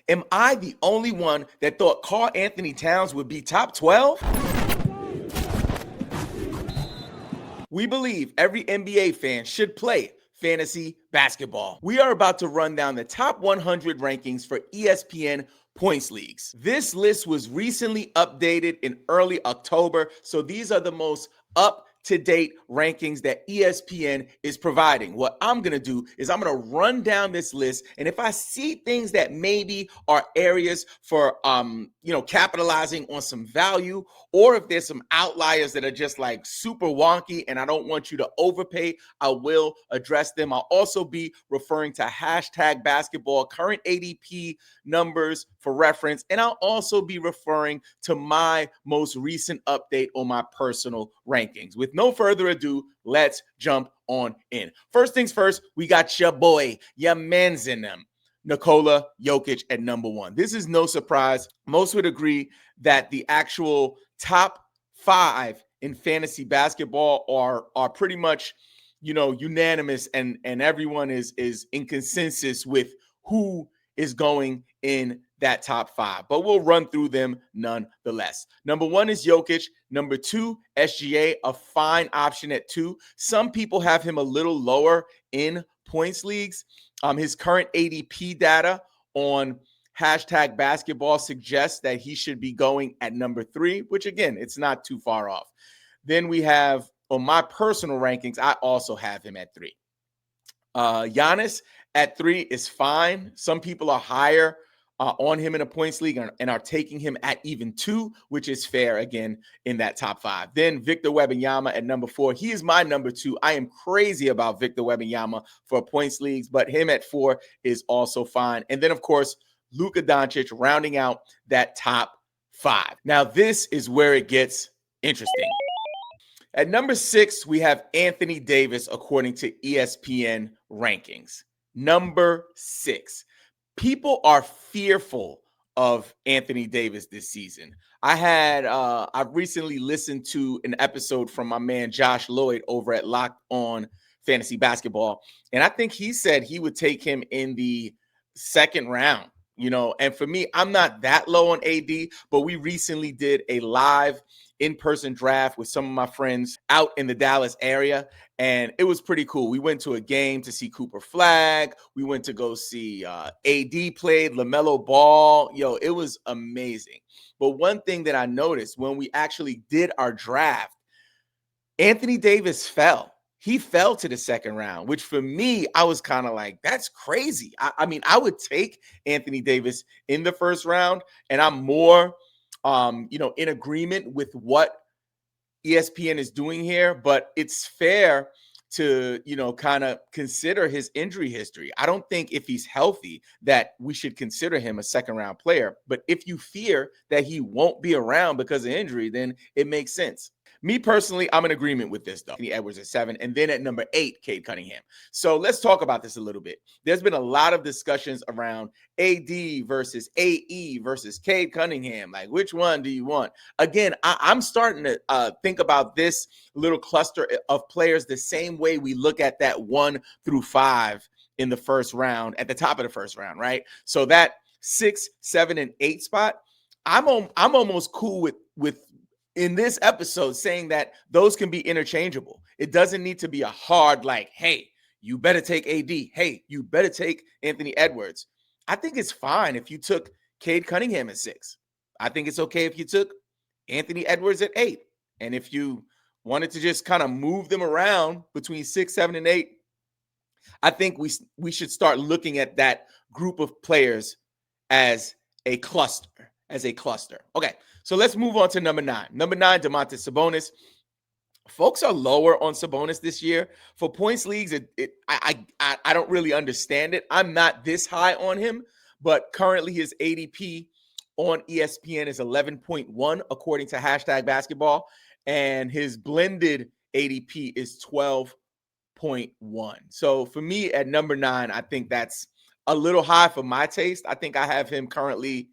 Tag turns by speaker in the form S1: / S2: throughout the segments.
S1: Am I the only one that thought Karl Anthony Towns would be top 12? We believe every NBA fan should play fantasy basketball. We are about to run down the top 100 rankings for ESPN Points Leagues. This list was recently updated in early October, so these are the most up-to-date rankings that ESPN is providing. What I'm going to do is I'm going to run down this list, and if I see things that maybe are areas for capitalizing on some value, or if there's some outliers that are just like super wonky and I don't want you to overpay, I will address them. I'll also be referring to hashtag basketball current ADP numbers for reference, and I'll also be referring to my most recent update on my personal rankings. With no further ado, let's jump on in. First things first, we got your boy, your man's in them, Nikola Jokic at number one. This is no surprise. Most would agree that the actual top 5 in fantasy basketball are pretty much, unanimous, and everyone is in consensus with who is going in that top 5. But we'll run through them nonetheless. Number 1 is Jokic. Number 2, SGA, a fine option at 2. Some people have him a little lower in points leagues. His current ADP data on hashtag basketball suggests that he should be going at number 3, which again, it's not too far off. Then we have, on my personal rankings, I also have him at 3. Giannis at 3 is fine. Some people are higher on him in a points league and are taking him at even 2, which is fair, again, in that top 5. Then Victor Wembanyama at number 4. He is my number 2. I am crazy about Victor Wembanyama for points leagues, but him at 4 is also fine. And then, of course, Luka Doncic rounding out that top 5. Now, this is where it gets interesting. At number 6, we have Anthony Davis, according to ESPN rankings. Number 6. People are fearful of Anthony Davis this season. I've recently listened to an episode from my man Josh Lloyd over at Locked On Fantasy Basketball, and I think he said he would take him in the 2nd round. And for me, I'm not that low on AD, but we recently did a live in-person draft with some of my friends out in the Dallas area, and it was pretty cool. We went to a game to see Cooper Flag. We went to go see AD played, LaMelo Ball. It was amazing. But one thing that I noticed when we actually did our draft, Anthony Davis fell. He fell to the 2nd round, which for me, I was kind of like, that's crazy. I mean, I would take Anthony Davis in the 1st round, and I'm more in agreement with what ESPN is doing here, but it's fair to, kind of consider his injury history. I don't think if he's healthy that we should consider him a 2nd round player, but if you fear that he won't be around because of injury, then it makes sense. Me personally, I'm in agreement with this, though. Anthony Edwards at 7, and then at number 8, Cade Cunningham. So let's talk about this a little bit. There's been a lot of discussions around AD versus AE versus Cade Cunningham. Like, which one do you want? Again, I'm starting to think about this little cluster of players the same way we look at that 1 through 5 in the 1st round, at the top of the 1st round, right? So that 6, 7, and 8 spot, I'm almost cool with in this episode saying that those can be interchangeable. It doesn't need to be a hard, like, hey, you better take AD. Hey, you better take Anthony Edwards. I think it's fine if you took Cade Cunningham at 6. I think it's okay if you took Anthony Edwards at 8. And if you wanted to just kind of move them around between 6, 7, and 8, I think we should start looking at that group of players as a cluster. Okay, so let's move on to number 9. Number 9, Domantas Sabonis. Folks are lower on Sabonis this year. For points leagues, I don't really understand it. I'm not this high on him, but currently his ADP on ESPN is 11.1, according to hashtag basketball, and his blended ADP is 12.1. So for me at number 9, I think that's a little high for my taste. I think I have him currently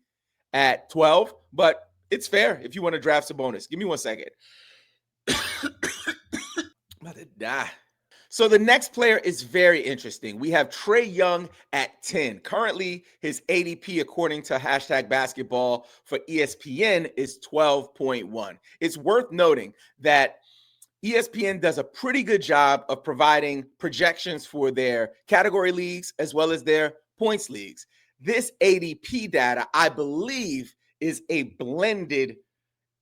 S1: at 12, but it's fair if you want to draft Sabonis. Give me 1 second. I'm about to die. So the next player is very interesting. We have Trae Young at 10. Currently, his ADP, according to hashtag basketball for ESPN, is 12.1. It's worth noting that ESPN does a pretty good job of providing projections for their category leagues as well as their points leagues. This ADP data, I believe, is a blended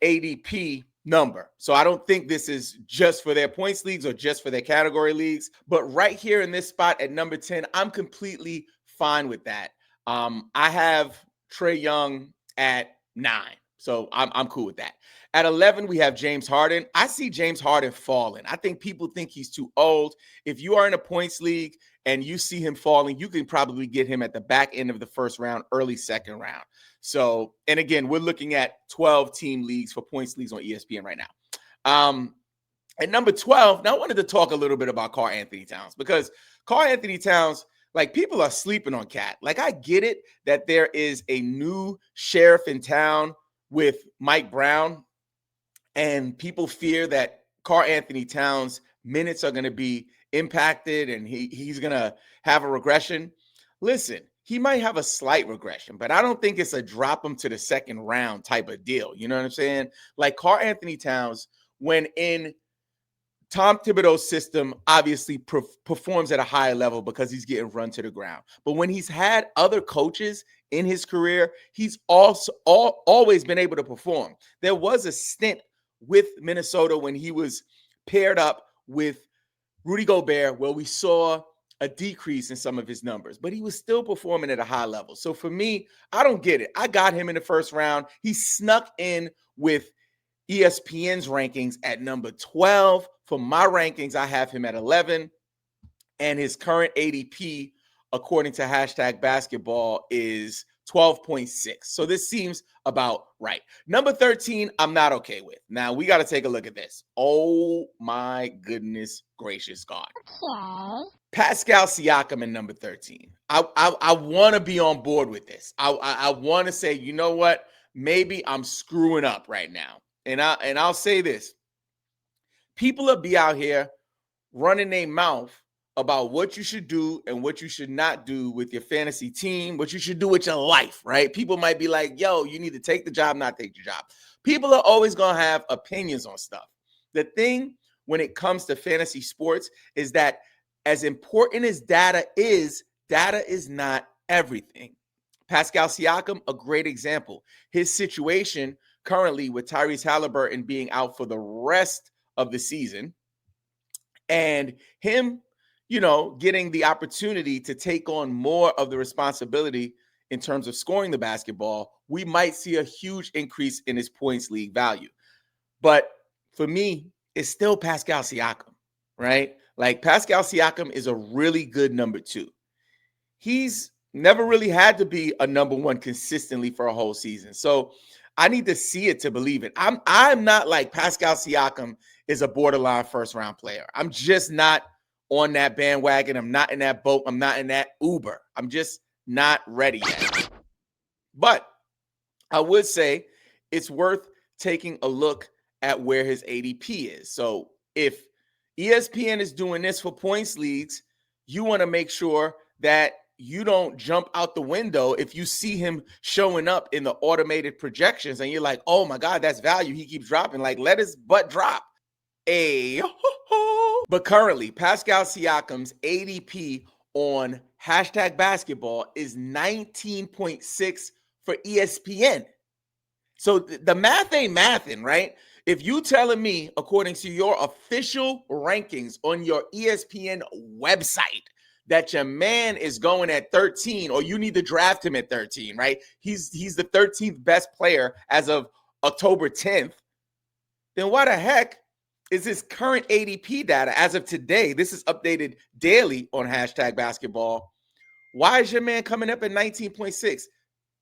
S1: ADP number. So I don't think this is just for their points leagues or just for their category leagues. But right here in this spot at number 10, I'm completely fine with that. I have Trae Young at 9. So I'm cool with that. At 11, we have James Harden. I see James Harden falling. I think people think he's too old. If you are in a points league and you see him falling, you can probably get him at the back end of the first round, early second round. So, and again, we're looking at 12 team leagues for points leagues on ESPN right now. At number 12, now I wanted to talk a little bit about Karl Anthony Towns, because Karl Anthony Towns, like, people are sleeping on Cat. Like, I get it that there is a new sheriff in town with Mike Brown, and people fear that Karl Anthony Towns' minutes are going to be impacted and he's going to have a regression. Listen, he might have a slight regression, but I don't think it's a drop him to the second round type of deal. You know what I'm saying? Like, Karl Anthony Towns, when in Tom Thibodeau's system, obviously performs at a higher level because he's getting run to the ground. But when he's had other coaches in his career, he's also always been able to perform. There was a stint with Minnesota when he was paired up with Rudy Gobert where we saw a decrease in some of his numbers, but he was still performing at a high level. So for me, I don't get it. I got him in the first round. He snuck in with ESPN's rankings at number 12. For my rankings, I have him at 11. And his current ADP, according to hashtag basketball, is 12.6. So this seems about right. Number 13, I'm not okay with. Now, we got to take a look at this. Oh, my goodness gracious God. Okay. Pascal Siakam in number 13. I want to be on board with this. I want to say, you know what? Maybe I'm screwing up right now. And I'll say this. People will be out here running their mouth about what you should do and what you should not do with your fantasy team, what you should do with your life, right? People might be like, yo, you need to take the job, not take the job. People are always going to have opinions on stuff. The thing when it comes to fantasy sports is that as important as data is not everything. Pascal Siakam, a great example. His situation currently with Tyrese Halliburton being out for the rest of the season and him, getting the opportunity to take on more of the responsibility in terms of scoring the basketball, we might see a huge increase in his points league value. But for me, it's still Pascal Siakam, right? Like, Pascal Siakam is a really good number 2. He's never really had to be a number 1 consistently for a whole season. So I need to see it to believe it. I'm not like Pascal Siakam is a borderline first round player. I'm just not on that bandwagon. I'm not in that boat. I'm not in that Uber. I'm just not ready yet. But I would say it's worth taking a look at where his ADP is. So if ESPN is doing this for points leagues, you want to make sure that you don't jump out the window if you see him showing up in the automated projections and you're like, oh my God, that's value. He keeps dropping. Like, let his butt drop. But currently, Pascal Siakam's ADP on hashtag basketball is 19.6 for ESPN. So the math ain't mathin', right? If you telling me, according to your official rankings on your ESPN website, that your man is going at 13, or you need to draft him at 13, right? He's the 13th best player as of October 10th. Then why the heck is his current ADP data as of today? This is updated daily on hashtag basketball. Why is your man coming up at 19.6?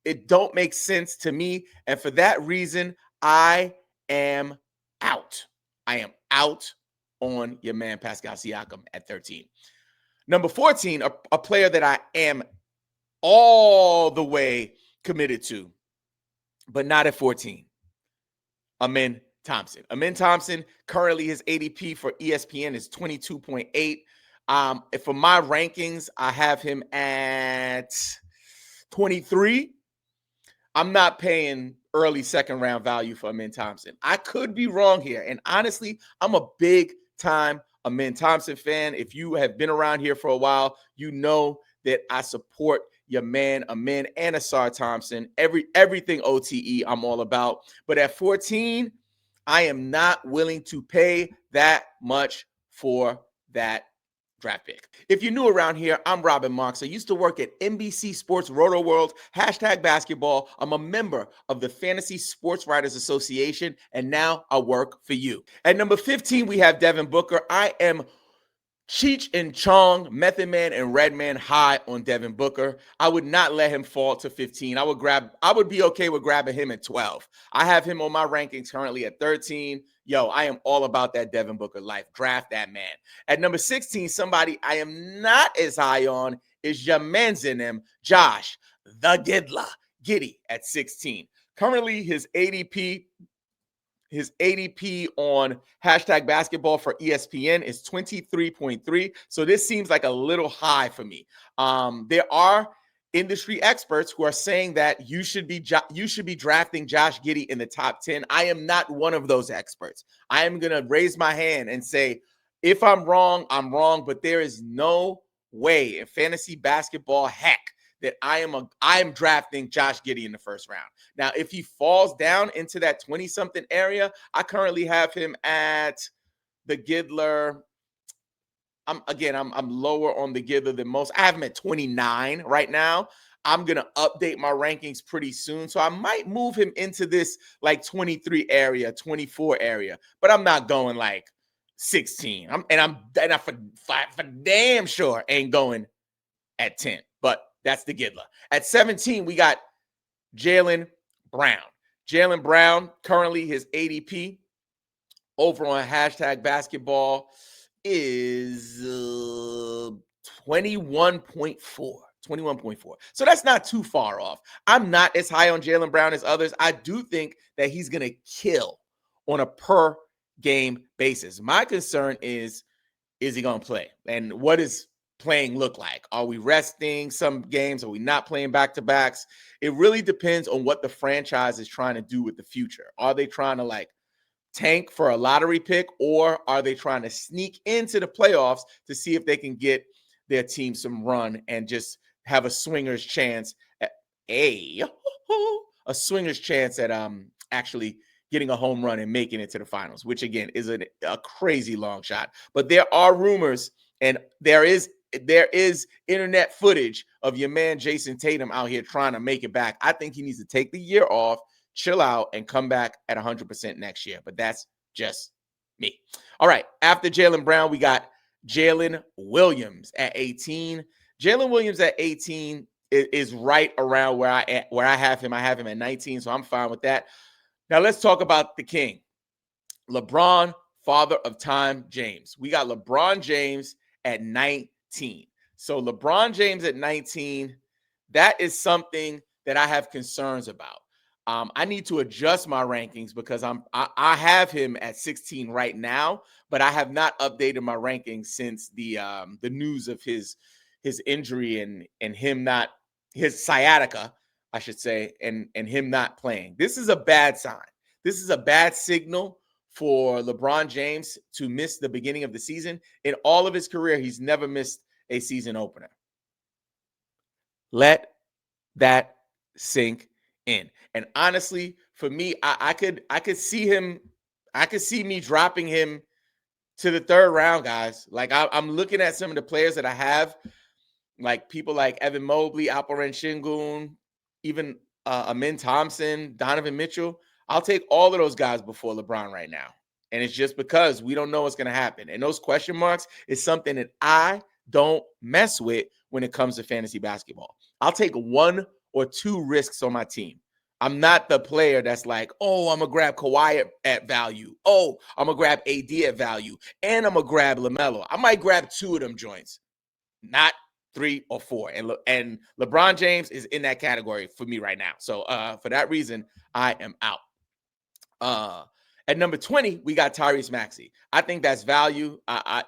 S1: It don't make sense to me. And for that reason, I am out. I am out on your man, Pascal Siakam, at 13. Number 14, a player that I am all the way committed to, but not at 14. Amen Thompson. Amen Thompson, currently his ADP for ESPN is 22.8. For my rankings, I have him at 23. I'm not paying early second round value for Amin Thompson. I could be wrong here. And honestly, I'm a big time Amin Thompson fan. If you have been around here for a while, you know that I support your man Amin and Asar Thompson. Everything OTE I'm all about. But at 14, I am not willing to pay that much for that draft pick. If you're new around here, I'm Robin Marks. I used to work at NBC Sports Roto World, #basketball. I'm a member of the Fantasy Sports Writers Association, and now I work for you. At number 15, we have Devin Booker. I am Cheech and Chong, Method Man, and Redman high on Devin Booker. I would not let him fall to 15. I would be okay with grabbing him at 12. I have him on my rankings currently at 13. Yo, I am all about that Devin Booker life. Draft that man. At number 16, somebody I am not as high on is your man's in him, Josh, the Giddler, Giddy at 16. Currently, his ADP on #basketball for ESPN is 23.3. So this seems like a little high for me. There are industry experts who are saying that you should be drafting Josh Giddey in the top 10. I am not one of those experts. I am going to raise my hand and say, if I'm wrong, I'm wrong, but there is no way in fantasy basketball heck that I am drafting Josh Giddey in the first round. Now, if he falls down into that 20-something area, I currently have him at the Giddler. I'm lower on the Giddler than most. I have him at 29 right now. I'm going to update my rankings pretty soon. So I might move him into this like 23 area, 24 area, but I'm not going like 16. I'm for damn sure ain't going at 10, but that's the Giddler. At 17, we got Jaylen Brown. Jaylen Brown, currently his ADP over on #basketball is 21.4. 21.4. So that's not too far off. I'm not as high on Jaylen Brown as others. I do think that he's going to kill on a per game basis. My concern is he going to play? And what is playing look like? Are we resting some games? Are we not playing back-to-backs? It really depends on what the franchise is trying to do with the future. Are they trying to like tank for a lottery pick, or are they trying to sneak into the playoffs to see if they can get their team some run and just have a swinger's chance at actually getting a home run and making it to the finals, which again is a crazy long shot. But there are rumors, and there is internet footage of your man Jason Tatum out here trying to make it back. I think he needs to take the year off, chill out, and come back at 100% next year. But that's just me. All right. After Jaylen Brown, we got Jalen Williams at 18. Jalen Williams at 18 is right around where I have him. I have him at 19, so I'm fine with that. Now let's talk about the king, LeBron, father of time, James. We got LeBron James at 19. So LeBron James at 19, that is something that I have concerns about. I need to adjust my rankings because I have him at 16 right now, but I have not updated my rankings since the news of his injury and him not, his sciatica, I should say, and him not playing. This is a bad sign. This is a bad signal for LeBron James to miss the beginning of the season. In all of his career, he's never missed a season opener. Let that sink in. And honestly, for me, I could see me dropping him to the third round, guys. Like I'm looking at some of the players that I have, like people like Evan Mobley, Alperen Şengün, even Amin Thompson, Donovan Mitchell. I'll take all of those guys before LeBron right now. And it's just because we don't know what's going to happen. And those question marks is something that I don't mess with when it comes to fantasy basketball. I'll take 1 or 2 risks on my team. I'm not the player that's like, oh, I'm going to grab Kawhi at value. Oh, I'm going to grab AD at value. And I'm going to grab LaMelo. I might grab 2 of them joints, not 3 or 4. And LeBron James is in that category for me right now. So for that reason, I am out. At number 20, we got Tyrese Maxey. I think that's value.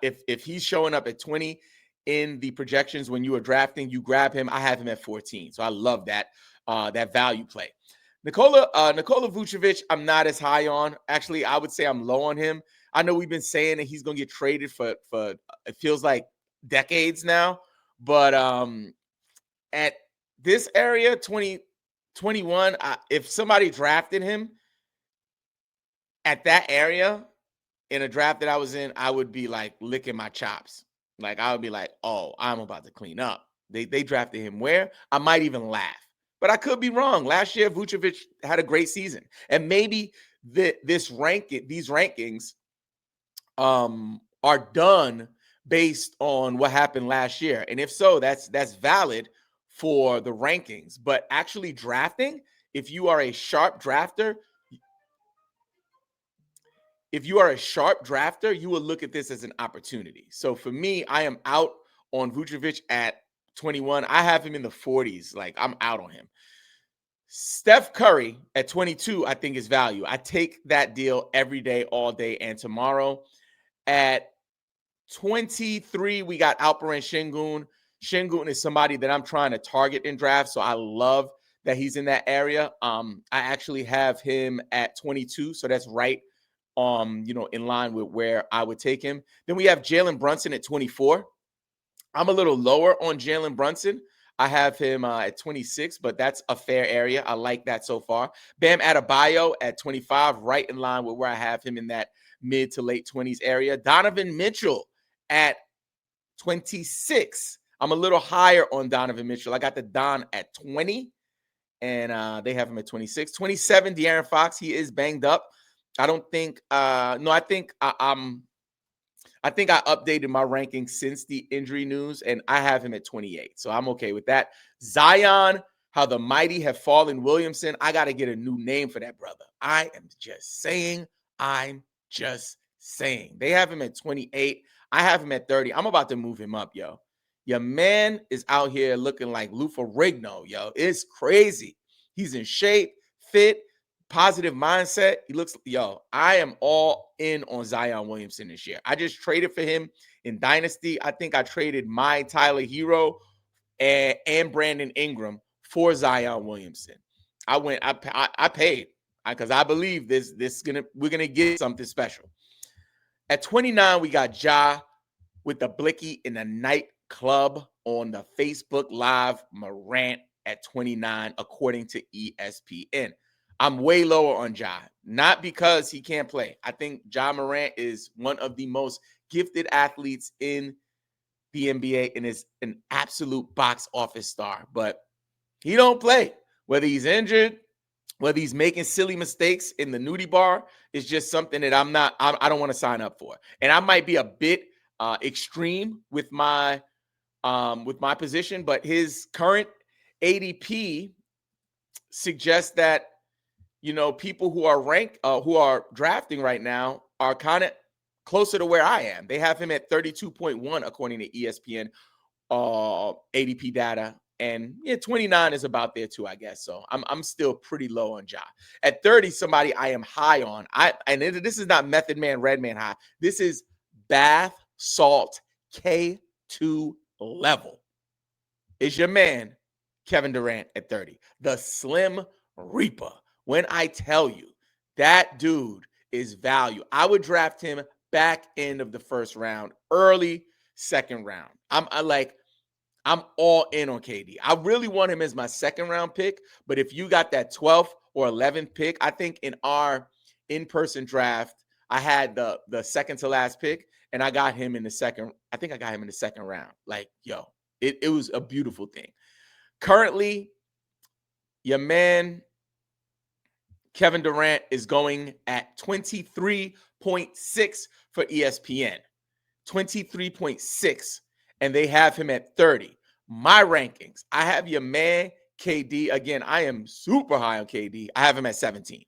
S1: If he's showing up at 20 in the projections when you are drafting, you grab him. I have him at 14. So I love that value play. Nikola Vucevic, I'm not as high on. Actually, I would say I'm low on him. I know we've been saying that he's going to get traded for it feels like decades now, but at this area, 2021, if somebody drafted him at that area in a draft that I was in, I would be like licking my chops. Like I would be like, oh, I'm about to clean up. They drafted him where? I might even laugh. But I could be wrong. Last year, Vucevic had a great season. And maybe these rankings are done based on what happened last year. And if so, that's valid for the rankings. But actually drafting, if you are a sharp drafter, you will look at this as an opportunity. So for me, I am out on Vucevic at 21. I have him in the 40s. Like, I'm out on him. Steph Curry at 22, I think is value. I take that deal every day, all day, and tomorrow. At 23, we got Alperen Şengün. Şengün is somebody that I'm trying to target in draft, so I love that he's in that area. I actually have him at 22, so that's right, in line with where I would take him. Then we have Jalen Brunson at 24. I'm a little lower on Jalen Brunson. I have him at 26, but that's a fair area. I like that so far. Bam Adebayo at 25, right in line with where I have him in that mid to late 20s area. Donovan Mitchell at 26. I'm a little higher on Donovan Mitchell. I got the Don at 20, and they have him at 26. 27, De'Aaron Fox. He is banged up. I don't think I think I updated my ranking since the injury news, and I have him at 28. So I'm okay with that. Zion, how the mighty have fallen Williamson. I got to get a new name for that brother. I am just saying. I'm just saying. They have him at 28. I have him at 30. I'm about to move him up, yo. Your man is out here looking like Lou Ferrigno, yo. It's crazy. He's in shape, fit, positive mindset. He looks, I am all in on Zion Williamson this year. I just traded for him in Dynasty. I think I traded my Tyler Hero and Brandon Ingram for Zion Williamson. I paid because I believe we're gonna get something special. At 29, we got Ja with the blicky in the nightclub on the Facebook Live. Morant at 29, according to ESPN. I'm way lower on Ja, not because he can't play. I think Ja Morant is one of the most gifted athletes in the NBA and is an absolute box office star, but he don't play. Whether he's injured, whether he's making silly mistakes in the nudie bar, is just something that I don't want to sign up for. And I might be a bit extreme with my position, but his current ADP suggests that people who are drafting right now are kind of closer to where I am. They have him at 32.1 according to ESPN ADP data. And 29 is about there too, I guess. So I'm still pretty low on Ja. At 30, somebody I am high on. This is not Method Man, Redman high. This is bath salt K2 level. Is your man Kevin Durant at 30, the Slim Reaper. When I tell you that dude is value, I would draft him back end of the first round, early second round. I'm all in on KD. I really want him as my second round pick, but if you got that 12th or 11th pick, I think in our in-person draft, I had the second to last pick, and I got him in the second. I think I got him in the second round. Like, it was a beautiful thing. Currently, your man Kevin Durant is going at 23.6 for ESPN. 23.6, and they have him at 30. My rankings, I have your man KD. Again, I am super high on KD. I have him at 17.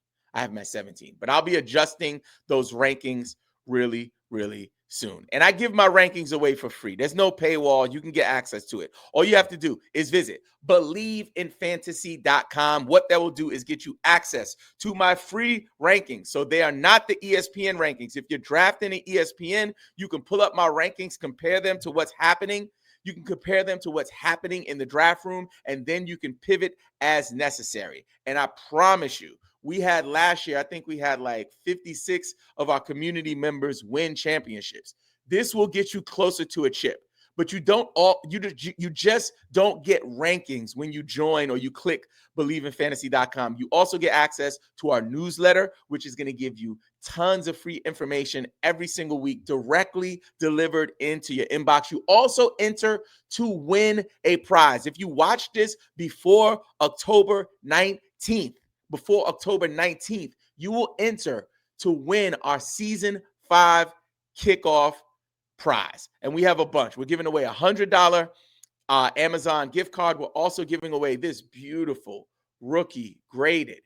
S1: But I'll be adjusting those rankings really, really soon. And I give my rankings away for free. There's no paywall. You can get access to it. All you have to do is visit believeinfantasy.com. What that will do is get you access to my free rankings. So they are not the ESPN rankings. If you're drafting an ESPN, you can pull up my rankings, compare them to what's happening. You can compare them to what's happening in the draft room, and then you can pivot as necessary. And I promise you, we had last year, I think we had like 56 of our community members win championships. This will get you closer to a chip, but you just don't get rankings when you join or you click believeinfantasy.com. You also get access to our newsletter, which is going to give you tons of free information every single week directly delivered into your inbox. You also enter to win a prize. If you watch this before October 19th, you will enter to win our season 5 kickoff prize. And we have a bunch. We're giving away $100 Amazon gift card. We're also giving away this beautiful rookie graded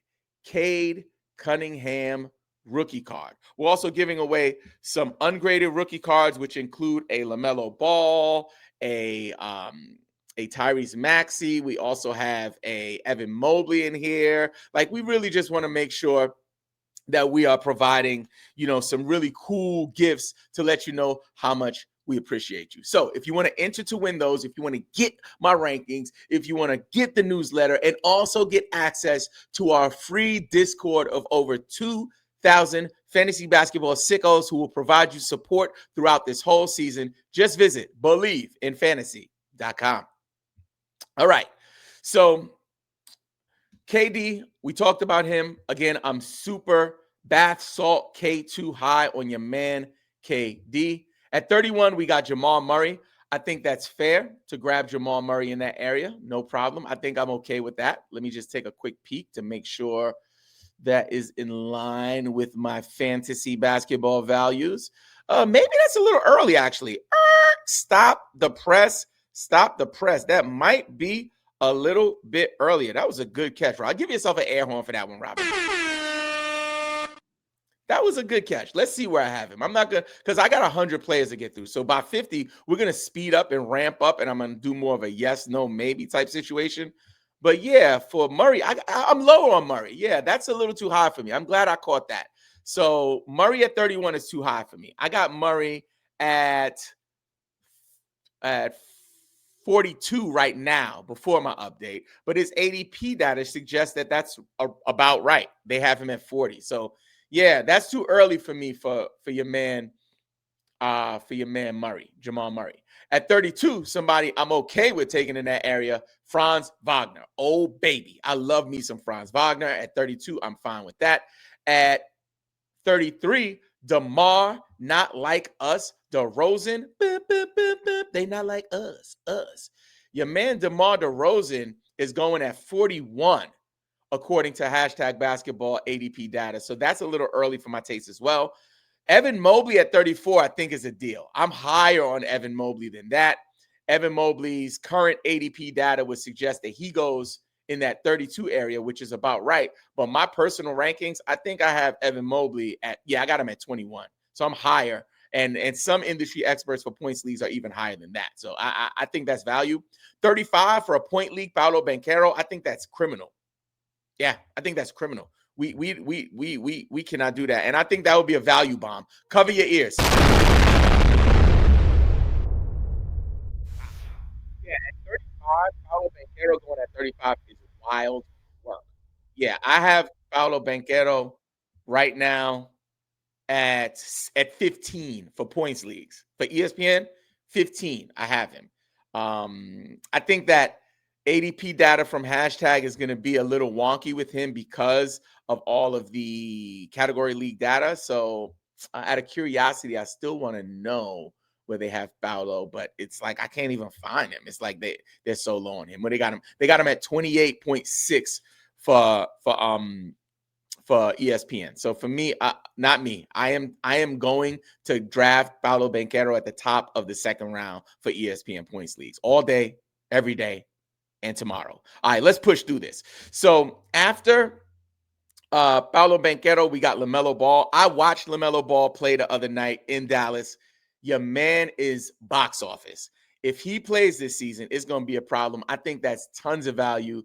S1: Cade Cunningham rookie card. We're also giving away some ungraded rookie cards, which include a LaMelo Ball, a Tyrese Maxey. We also have a Evan Mobley in here. Like, we really just want to make sure that we are providing, some really cool gifts to let you know how much we appreciate you. So if you want to enter to win those, if you want to get my rankings, if you want to get the newsletter and also get access to our free Discord of over 2,000 fantasy basketball sickos who will provide you support throughout this whole season, just visit believeinfantasy.com. All right. So KD, we talked about him. Again, I'm super bath salt K2 high on your man KD. At 31, we got Jamal Murray. I think that's fair to grab Jamal Murray in that area. No problem. I think I'm okay with that. Let me just take a quick peek to make sure that is in line with my fantasy basketball values. Maybe that's a little early, actually. Stop the press. That might be a little bit earlier. That was a good catch, Rob. I'll give yourself an air horn for that one, Robert. That was a good catch. Let's see where I have him. I'm not going to, because I got 100 players to get through. So by 50, we're going to speed up and ramp up, and I'm going to do more of a yes, no, maybe type situation. But yeah, for Murray, I'm lower on Murray. Yeah, that's a little too high for me. I'm glad I caught that. So Murray at 31 is too high for me. I got Murray at 42 right now before my update, but his ADP data suggests that that's about right. They have him at 40. So yeah, that's too early for me for your man Murray, Jamal Murray. At 32, somebody I'm okay with taking in that area, Franz Wagner. Oh, baby. I love me some Franz Wagner. At 32, I'm fine with that. At 33, DeMar, not like us. DeRozan, they not like us. Your man DeMar DeRozan is going at 41, according to hashtag basketball ADP data. So that's a little early for my taste as well. Evan Mobley at 34, I think, is a deal. I'm higher on Evan Mobley than that. Evan Mobley's current ADP data would suggest that he goes in that 32 area, which is about right. But my personal rankings, I think I have Evan Mobley I got him at 21. So I'm higher. And some industry experts for points leagues are even higher than that. So I think that's value. 35 for a point league, Paolo Banchero, I think that's criminal. Yeah, I think that's criminal. We cannot do that. And I think that would be a value bomb. Cover your ears. Yeah, at 35, Paolo Banchero going at 35 is wild work. Yeah, I have Paolo Banchero right now at 15 for points leagues. For ESPN, 15, I have him. I think that ADP data from hashtag is going to be a little wonky with him because of all of the category league data. So out of curiosity, I still want to know where they have Paolo, but it's like I can't even find him. It's like they're so low on him. When they got him at 28.6 for ESPN. So for me, not me. I am going to draft Paolo Banchero at the top of the second round for ESPN points leagues all day, every day, and tomorrow. All right, let's push through this. So after Paolo Banchero, we got LaMelo Ball. I watched LaMelo Ball play the other night in Dallas. your man is box office. If he plays this season, it's going to be a problem. I think that's tons of value.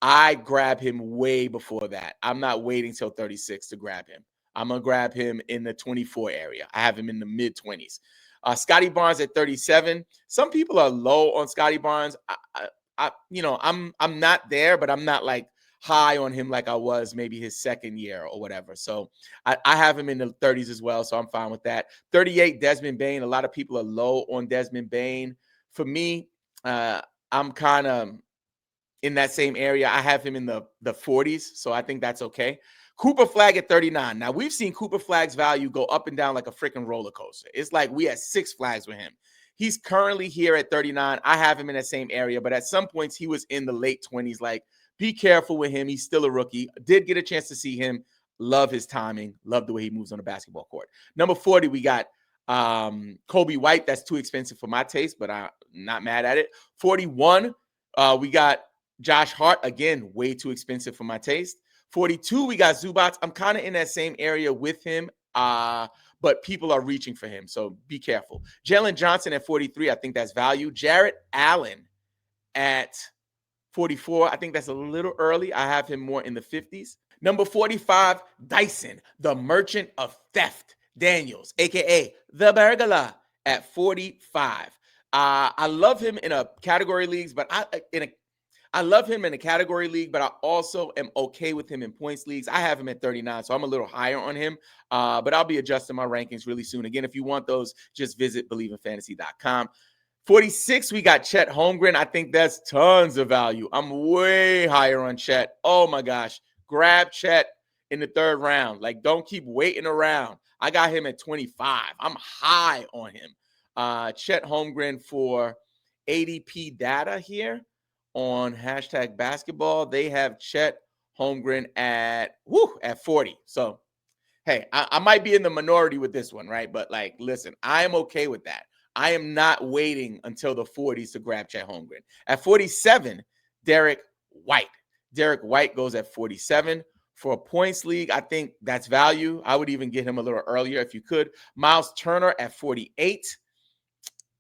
S1: I grab him way before that. I'm not waiting till 36 to grab him. I'm going to grab him in the 24 area. I have him in the mid 20s. Scotty Barnes at 37. Some people are low on Scotty Barnes. I'm not there, but I'm not like high on him like I was maybe his second year or whatever. So I have him in the 30s as well, so I'm fine with that. 38, Desmond Bane. A lot of people are low on Desmond Bane. For me, I'm kind of in that same area. I have him in the 40s, so I think that's okay. Cooper Flagg at 39. Now, we've seen Cooper Flagg's value go up and down like a freaking roller coaster. It's like we had 6 flags with him. He's currently here at 39. I have him in that same area, but at some points he was in the late 20s. Like, be careful with him. He's still a rookie. Did get a chance to see him. Love his timing. Love the way he moves on the basketball court. Number 40, we got Kobe White. That's too expensive for my taste, but I'm not mad at it. 41, we got Josh Hart. Again, way too expensive for my taste. 42, we got Zubats. I'm kind of in that same area with him, but people are reaching for him, so be careful. Jalen Johnson at 43, I think that's value. Jarrett Allen at 44, I think that's a little early. I have him more in the 50s. Number 45, Dyson, the Merchant of Theft Daniels, a.k.a. the Burglar, at 45. I love him in a category leagues, but I love him in a category league, but I also am okay with him in points leagues. I have him at 39, so I'm a little higher on him, but I'll be adjusting my rankings really soon. Again, if you want those, just visit BelieveInFantasy.com. 46, we got Chet Holmgren. I think that's tons of value. I'm way higher on Chet. Oh, my gosh. Grab Chet in the 3rd round. Like, don't keep waiting around. I got him at 25. I'm high on him. Chet Holmgren for ADP data here on hashtag basketball. They have Chet Holmgren at 40. So, hey, I might be in the minority with this one, right? But, like, listen, I am okay with that. I am not waiting until the 40s to grab Chet Holmgren. At 47, Derek White. Derek White goes at 47. For a points league, I think that's value. I would even get him a little earlier if you could. Miles Turner at 48.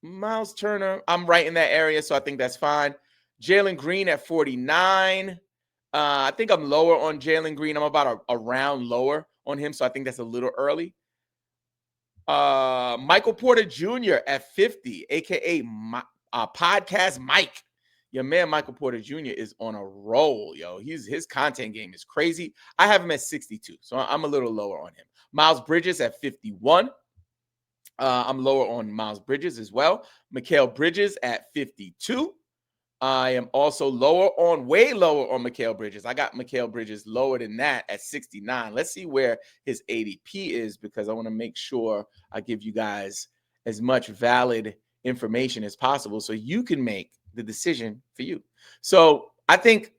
S1: Miles Turner, I'm right in that area, so I think that's fine. Jalen Green at 49. I think I'm lower on Jalen Green. I'm about a round lower on him, so I think that's a little early. Michael Porter Jr. at 50, a.k.a. Podcast Mike. Your man Michael Porter Jr. is on a roll, yo. His content game is crazy. I have him at 62, so I'm a little lower on him. Miles Bridges at 51. I'm lower on Miles Bridges as well. Mikal Bridges at 52. I am also way lower on Mikal Bridges. I got Mikal Bridges lower than that at 69. Let's see where his ADP is, because I want to make sure I give you guys as much valid information as possible so you can make the decision for you. So I think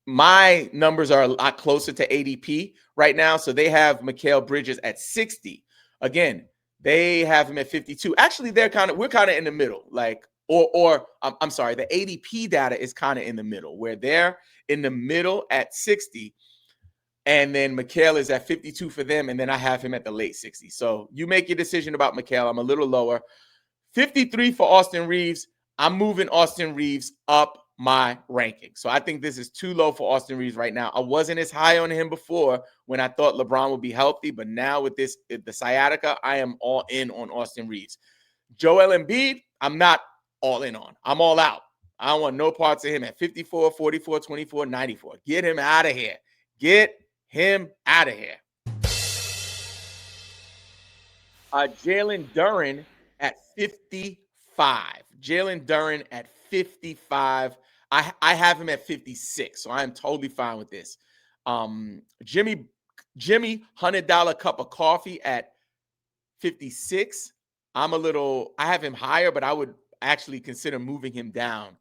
S1: my numbers are a lot closer to ADP right now. So they have Mikal Bridges at 60. Again, they have him at 52. Actually, we're kind of in the middle, like, I'm sorry, the ADP data is kind of in the middle, where they're in the middle at 60, and then Mikal is at 52 for them, and then I have him at the late 60s. So you make your decision about Mikal. I'm a little lower. 53 for Austin Reeves. I'm moving Austin Reeves up my ranking. So I think this is too low for Austin Reeves right now. I wasn't as high on him before when I thought LeBron would be healthy, but now with the sciatica, I am all in on Austin Reeves. Joel Embiid, I'm not all in on. I'm all out. I don't want no parts of him at 54, 44, 24, 94. Get him out of here. Get him out of here. Jalen Duren at 55. Jalen Duren at 55. I have him at 56, so I am totally fine with this. Jimmy $100 cup of coffee at 56. I have him higher, but I would actually consider moving him down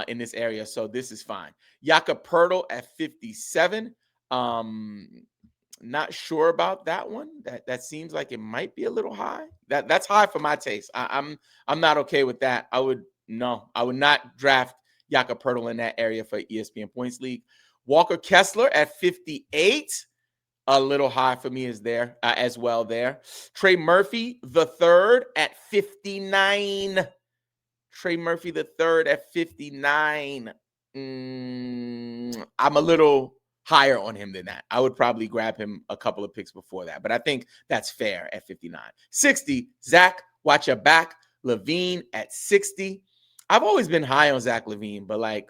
S1: in this area. So this is fine. Jakob Poeltl at 57. Not sure about that one. That seems like it might be a little high. That's high for my taste. I'm not okay with that. I would not draft Jakob Poeltl in that area for ESPN Points League. Walker Kessler at 58. a little high for me is there as well there. Trey Murphy, the third at 59. Trey Murphy, the third at 59. I'm a little higher on him than that. I would probably grab him a couple of picks before that, but I think that's fair at 59. 60, Zach, watch your back. LaVine at 60. I've always been high on Zach LaVine, but like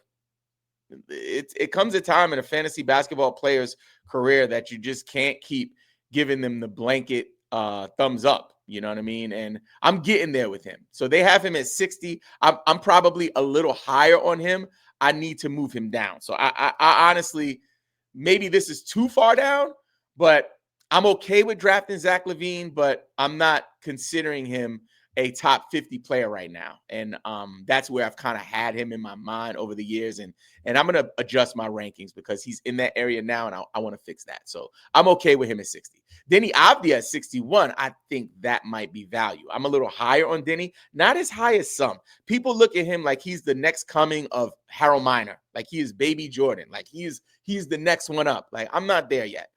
S1: it comes a time in a fantasy basketball player's career that you just can't keep giving them the blanket thumbs up. You know what I mean? And I'm getting there with him. So they have him at 60. I'm probably a little higher on him. I need to move him down. So I honestly, maybe this is too far down, but I'm okay with drafting Zach LaVine, but I'm not considering him a top 50 player right now. And that's where I've kind of had him in my mind over the years. And I'm going to adjust my rankings because he's in that area now, and I want to fix that. So I'm okay with him at 60. Denny Avdia at 61, I think that might be value. I'm a little higher on Denny, not as high as some. People look at him like he's the next coming of Harold Miner, like he is baby Jordan, like he's the next one up. Like I'm not there yet.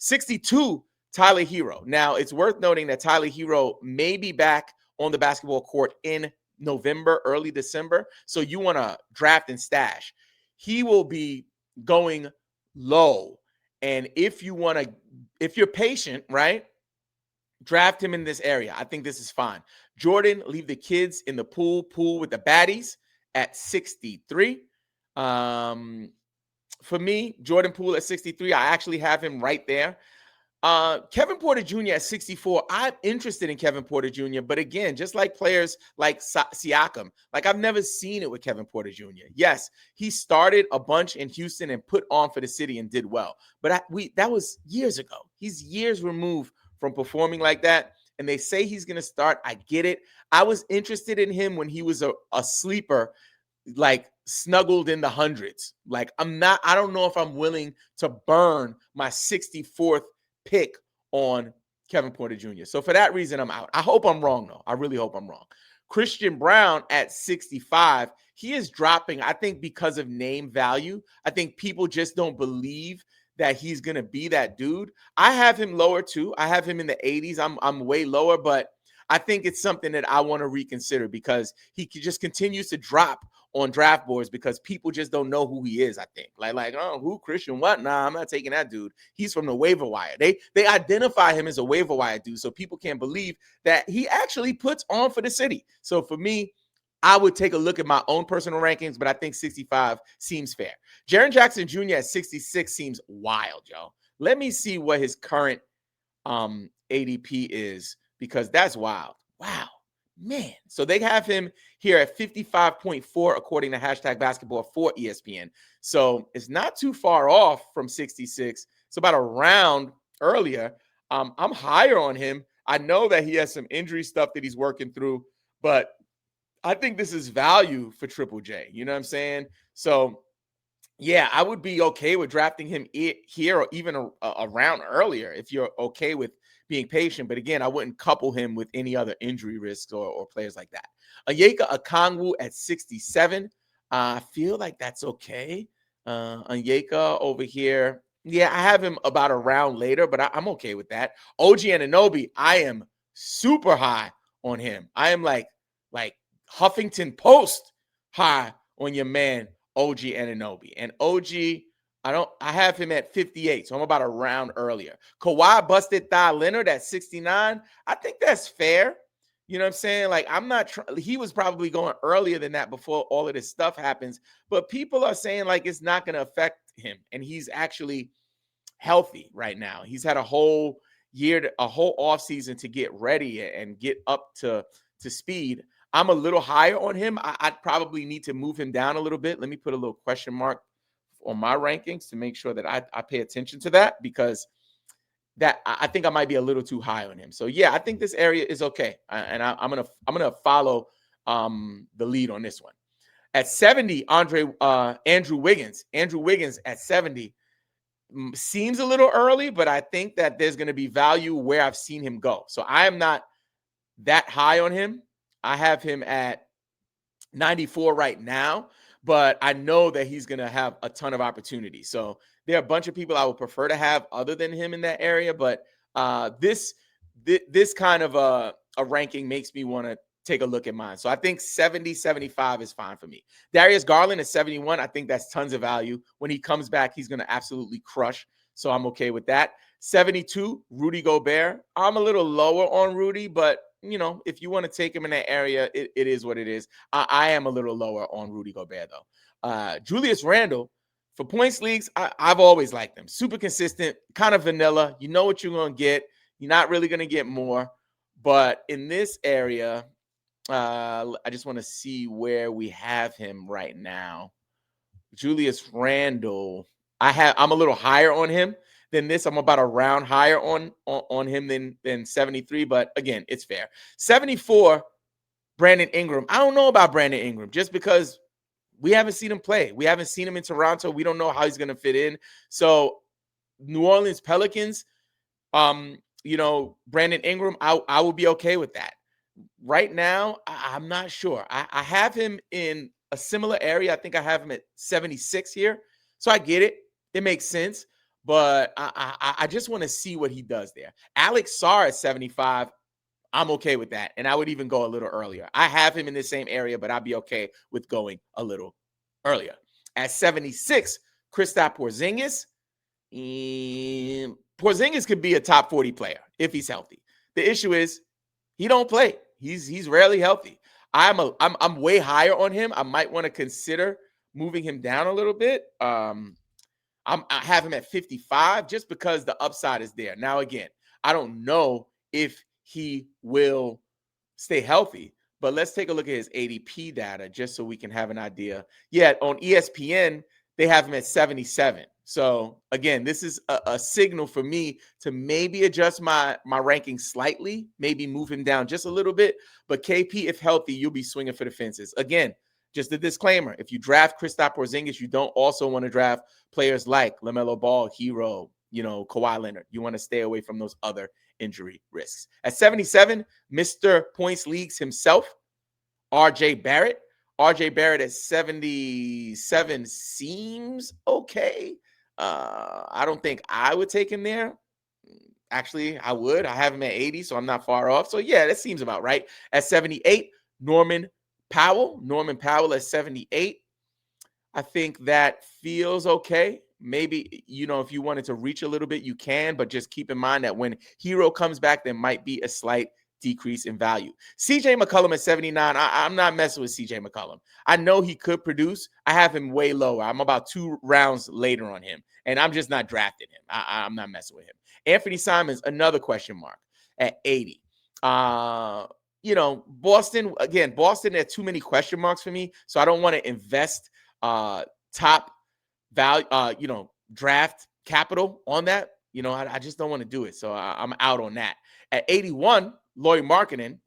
S1: 62, Tyler Hero. Now, it's worth noting that Tyler Hero may be back on the basketball court in November, early December. So you want to draft and stash. He will be going low. And if you're patient, right, draft him in this area. I think this is fine. Jordan, leave the kids in the pool with the baddies at 63. For me, Jordan Poole at 63, I actually have him right there. Kevin Porter Jr. at 64. I'm interested in Kevin Porter Jr., but again, just like players like Siakam, like I've never seen it with Kevin Porter Jr. Yes, he started a bunch in Houston and put on for the city and did well, but that was years ago. He's years removed from performing like that, and they say he's going to start. I get it. I was interested in him when he was a sleeper, like snuggled in the hundreds. Like I don't know if I'm willing to burn my 64th pick on Kevin Porter Jr. So for that reason, I'm out. I hope I'm wrong, though. I really hope I'm wrong. Christian Brown at 65. He is dropping, I think, because of name value. I think people just don't believe that he's going to be that dude. I have him lower, too. I have him in the 80s. I'm way lower, but I think it's something that I want to reconsider because he just continues to drop on draft boards because people just don't know who he is, I think. Like, oh, who, Christian, what? Nah, I'm not taking that dude. He's from the waiver wire. They identify him as a waiver wire dude, so people can't believe that he actually puts on for the city. So for me, I would take a look at my own personal rankings, but I think 65 seems fair. Jaren Jackson Jr. at 66 seems wild, yo. Let me see what his current ADP is because that's wild. Wow. Man, so they have him here at 55.4 according to hashtag basketball for ESPN. So it's not too far off from 66. It's about a round earlier. I'm higher on him. I know that he has some injury stuff that he's working through, but I think this is value for Triple J. You know what I'm saying? So, yeah, I would be okay with drafting him here or even a round earlier if you're okay with being patient. But again, I wouldn't couple him with any other injury risks or players like that. Onyeka Okongwu at 67. I feel like that's okay. Onyeka over here. Yeah, I have him about a round later, but I'm okay with that. OG Anunoby, I am super high on him. I am like Huffington Post high on your man, OG Anunoby. And OG, I have him at 58, so I'm about a round earlier. Kawhi busted thigh Leonard at 69. I think that's fair. You know what I'm saying? Like, I'm not he was probably going earlier than that before all of this stuff happens, but people are saying like it's not going to affect him, and he's actually healthy right now. He's had a whole year, a whole offseason to get ready and get up to speed. I'm a little higher on him. I'd probably need to move him down a little bit. Let me put a little question mark on my rankings to make sure that I pay attention to that because that I think I might be a little too high on him. So yeah, I think this area is okay, and I'm gonna follow the lead on this one. At 70, Andrew Wiggins. Andrew Wiggins at 70 seems a little early, but I think that there's going to be value where I've seen him go. So I am not that high on him. I have him at 94 right now, but I know that he's going to have a ton of opportunity. So there are a bunch of people I would prefer to have other than him in that area. But this kind of a ranking makes me want to take a look at mine. So I think 70, 75 is fine for me. Darius Garland is 71. I think that's tons of value. When he comes back, he's going to absolutely crush. So I'm okay with that. 72, Rudy Gobert. I'm a little lower on Rudy, but if you want to take him in that area, it is what it is. I am a little lower on Rudy Gobert, though. Julius Randle, for points leagues, I've always liked them. Super consistent, kind of vanilla. You know what you're going to get. You're not really going to get more. But in this area, I just want to see where we have him right now. Julius Randle, I'm a little higher on him than this. I'm about a round higher on him than 73, but again, it's fair. 74, Brandon Ingram. I don't know about Brandon Ingram just because we haven't seen him play. We haven't seen him in Toronto. We don't know how he's going to fit in. So New Orleans Pelicans, Brandon Ingram, I would be okay with that. Right now, I'm not sure. I have him in a similar area. I think I have him at 76 here. So I get it. It makes sense. But I just want to see what he does there. Alex Sarr at 75, I'm okay with that. And I would even go a little earlier. I have him in the same area, but I'd be okay with going a little earlier. At 76, Kristaps Porzingis. Porzingis could be a top 40 player if he's healthy. The issue is he don't play. He's rarely healthy. I'm way higher on him. I might want to consider moving him down a little bit. I have him at 55 just because the upside is there. Now, again, I don't know if he will stay healthy, but let's take a look at his ADP data just so we can have an idea. Yeah, on ESPN, they have him at 77. So again, this is a signal for me to maybe adjust my ranking slightly, maybe move him down just a little bit. But KP, if healthy, you'll be swinging for the fences. Again, just a disclaimer. If you draft Kristaps Porzingis, you don't also want to draft players like LaMelo Ball, Hero, Kawhi Leonard. You want to stay away from those other injury risks. At 77, Mr. Points Leagues himself, RJ Barrett. RJ Barrett at 77 seems okay. I don't think I would take him there. Actually, I would. I have him at 80, so I'm not far off. So, yeah, that seems about right. At 78, Norman Powell. Norman Powell at 78. I think that feels okay. Maybe, if you wanted to reach a little bit, you can, but just keep in mind that when Hero comes back, there might be a slight decrease in value. CJ McCollum at 79. I'm not messing with CJ McCollum. I know he could produce. I have him way lower. I'm about 2 rounds later on him, and I'm just not drafting him. I'm not messing with him. Anthony Simons, another question mark at 80. Boston, there are too many question marks for me, so I don't want to invest top value, draft capital on that. I just don't want to do it. So I'm out on that. At 81, Lauri Markkanen.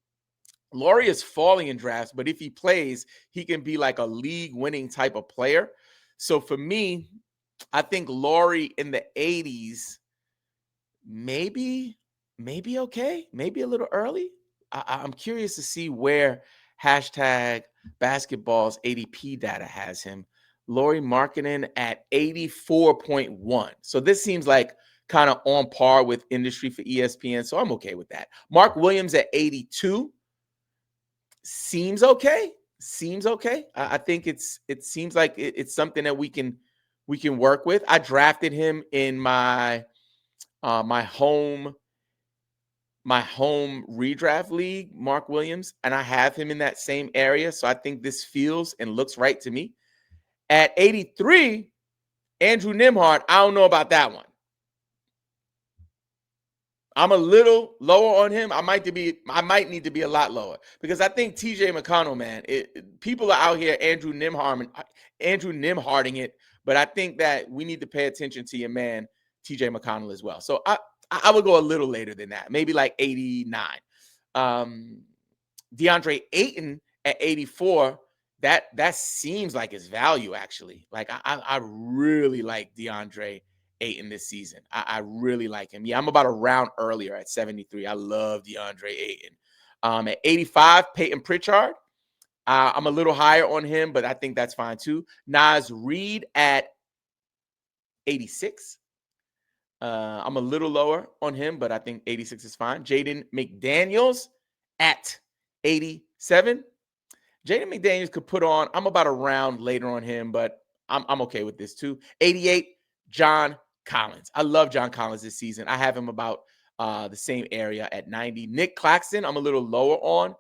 S1: Lauri is falling in drafts, but if he plays, he can be like a league-winning type of player. So for me, I think Lauri in the 80s, maybe okay, maybe a little early. I'm curious to see where hashtag basketball's ADP data has him. Lauri Markkanen at 84.1. So this seems like kind of on par with industry for ESPN. So I'm okay with that. Mark Williams at 82 seems okay. I think it seems like it's something that we can work with. I drafted him in my home redraft league, Mark Williams, and I have him in that same area. So I think this feels and looks right to me. At 83, Andrew Nembhard, I don't know about that one. I'm a little lower on him. I might need to be a lot lower because I think TJ McConnell, man, people are out here Andrew Nembharding it, but I think that we need to pay attention to your man TJ McConnell as well. So I would go a little later than that, maybe like 89. DeAndre Ayton at 84. That seems like his value, actually. Like I really like DeAndre Ayton this season. I really like him. Yeah, I'm about a round earlier at 73. I love DeAndre Ayton. At 85, Peyton Pritchard. I'm a little higher on him, but I think that's fine too. Nas Reed at 86. I'm a little lower on him, but I think 86 is fine. Jaden McDaniels at 87. Jaden McDaniels could put on, I'm about a round later on him, but I'm okay with this too. 88, John Collins. I love John Collins this season. I have him about the same area at 90. Nick Claxton, I'm a little lower on.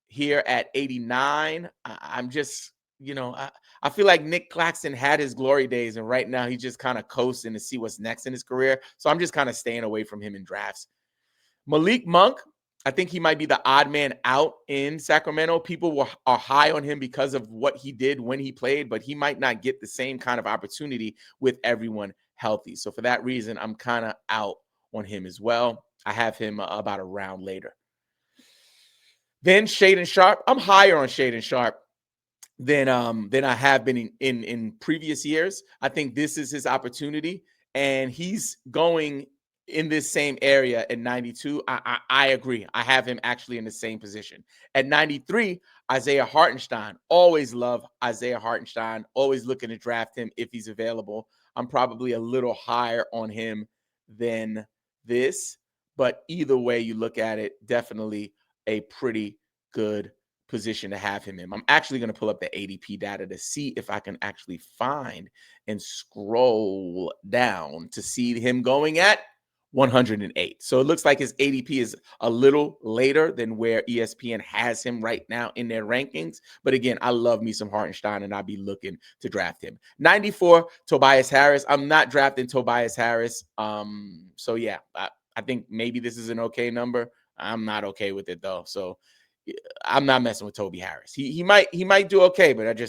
S1: Here at 89. I'm just, I feel like Nick Claxton had his glory days, and right now he's just kind of coasting to see what's next in his career. So I'm just kind of staying away from him in drafts. Malik Monk, I think he might be the odd man out in Sacramento. People are high on him because of what he did when he played, but he might not get the same kind of opportunity with everyone healthy. So for that reason, I'm kind of out on him as well. I have him about a round later. Then Shaden Sharp. I'm higher on Shaden Sharp than I have been in previous years. I think this is his opportunity, and he's going in this same area at 92. I agree. I have him actually in the same position. At 93, Isaiah Hartenstein. Always love Isaiah Hartenstein. Always looking to draft him if he's available. I'm probably a little higher on him than this, but either way you look at it, definitely a pretty good position to have him in. I'm actually going to pull up the ADP data to see if I can actually find and scroll down to see him going at 108. So it looks like his ADP is a little later than where ESPN has him right now in their rankings. But again, I love me some Hartenstein, and I'll be looking to draft him. 94, Tobias Harris. I'm not drafting Tobias Harris. So yeah, I think maybe this is an okay number. I'm not okay with it though. So I'm not messing with Toby Harris. He might do okay, but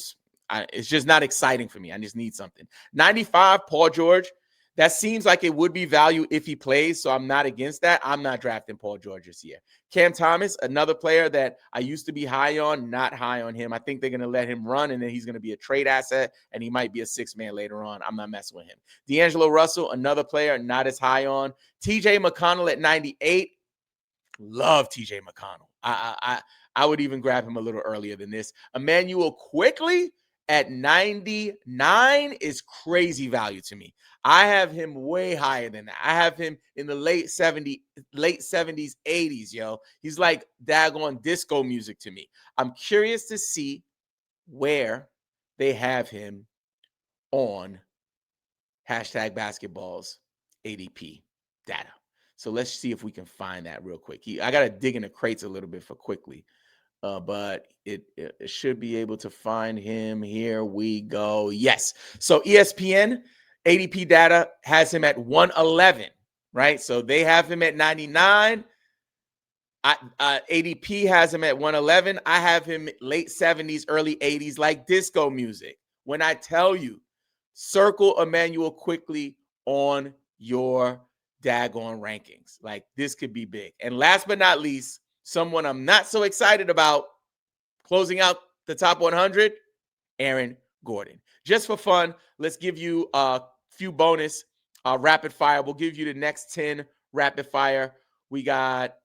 S1: it's just not exciting for me. I just need something. 95, Paul George. That seems like it would be value if he plays, so I'm not against that. I'm not drafting Paul George this year. Cam Thomas, another player that I used to be high on, not high on him. I think they're going to let him run, and then he's going to be a trade asset, and he might be a six-man later on. I'm not messing with him. D'Angelo Russell, another player not as high on. TJ McConnell at 98. Love TJ McConnell. I would even grab him a little earlier than this. Emmanuel Quickly at 99 is crazy value to me. I have him way higher than that. I have him in the late 70s, 80s, yo. He's like daggone disco music to me. I'm curious to see where they have him on #basketball's ADP data. So let's see if we can find that real quick. I got to dig in the crates a little bit for Quickly. But it should be able to find him. Here we go. Yes. So ESPN ADP data has him at 111, right? So they have him at 99. ADP has him at 111. I have him late 70s, early 80s, like disco music. When I tell you, circle Emmanuel Quickly on your daggone rankings. Like this could be big. And last but not least, someone I'm not so excited about closing out the top 100, Aaron Gordon. Just for fun, let's give you a few bonus rapid fire. We'll give you the next 10 rapid fire. We got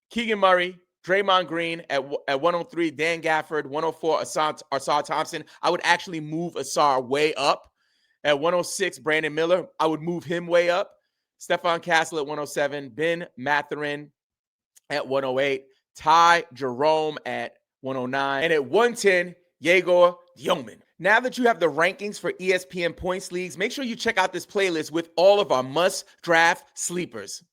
S1: Keegan Murray, Draymond Green at 103, Dan Gafford, 104, Asar Thompson. I would actually move Asar way up. At 106, Brandon Miller. I would move him way up. Stephon Castle at 107, Ben Mathurin at 108, Ty Jerome at 109, and at 110, Yegor Dioman. Now that you have the rankings for ESPN Points Leagues, make sure you check out this playlist with all of our must-draft sleepers.